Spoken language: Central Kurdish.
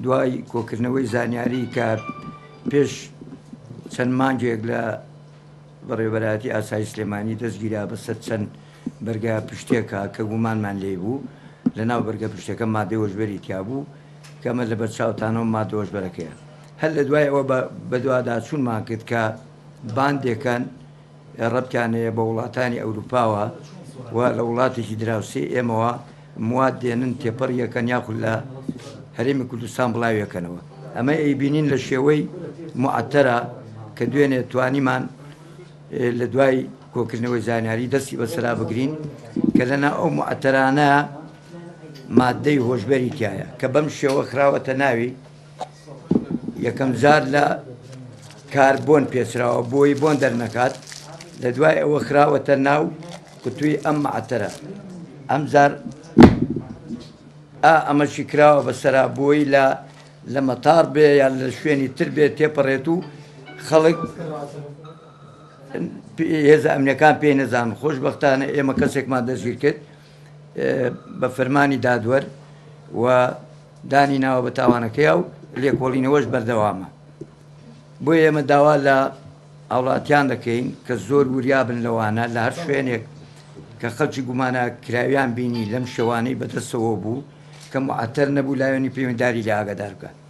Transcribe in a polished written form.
دوای کۆکردنەوەی زانیاری کە پێش چەند مانگێک لە بەڕێوەبەراتی ئاسایی سلێمانی دەستگیرا بەسەر چەند بەرگە پشتێکە کە گومانمان لێ بوو لە ناو بەرگە پشتەکە مادەی هۆشبەری تیا بوو کەمە لە بەرچاوتانەوە مادە هۆشبەرەکەیە هەر لە دوای ئەوە بە دوواداچوونمان کرد کە باندێکەن ڕەبتیانەیە بە وڵاتانی ئەوروپاوە و لە وڵاتێکی دراوسێ ئێمەوە مواد دێنن تێپەڕ یەکەن یاخود لە هەرێمی کوردستان بڵاویەکەنەوە ئەمە ئەیبینین لە شێوەی معتەرە کە دوێنێ توانیمان لە دوای کۆکردنەوەی زانیاری دەستی بەسەرا بگرین کە لەنا ئەو معتەرانە مادەی هۆشبەری تایە کە بەم شێوە خراوەتە ناوی یەکەم جار لە کاربۆن پێچراوە بۆی بۆن دەرنەکات لە دوای ئەوە خراوەتە ناو قوتووی ئەم معتەرە ئەم جار ئەمەشی کراوە بەسەرا بۆی لە مەتار بێ یان لە شوێنی تر بێ تێپەڕێت و خەڵک هێزە ئەمنیەکان پێی نەزانن خۆشبەختانە ئێمە کەسێکمان دەستگیر کرد بە فەرمانی دادوەر و دانی ناوە بە تاوانەکەیە و لێکۆڵینەوەش بەردەوامە بۆ ئێمە داوا لە هاوڵاتیان دەکەین کە زۆر وریابن لەوانە لە هەر شوێنێک کە خەڵکی گومانە کراویان بینی لەم شەوانەی بەدەستەوە بوو کە معتەر نەبوو لایەنی پەیوەندیداری لە ئاگادار بکات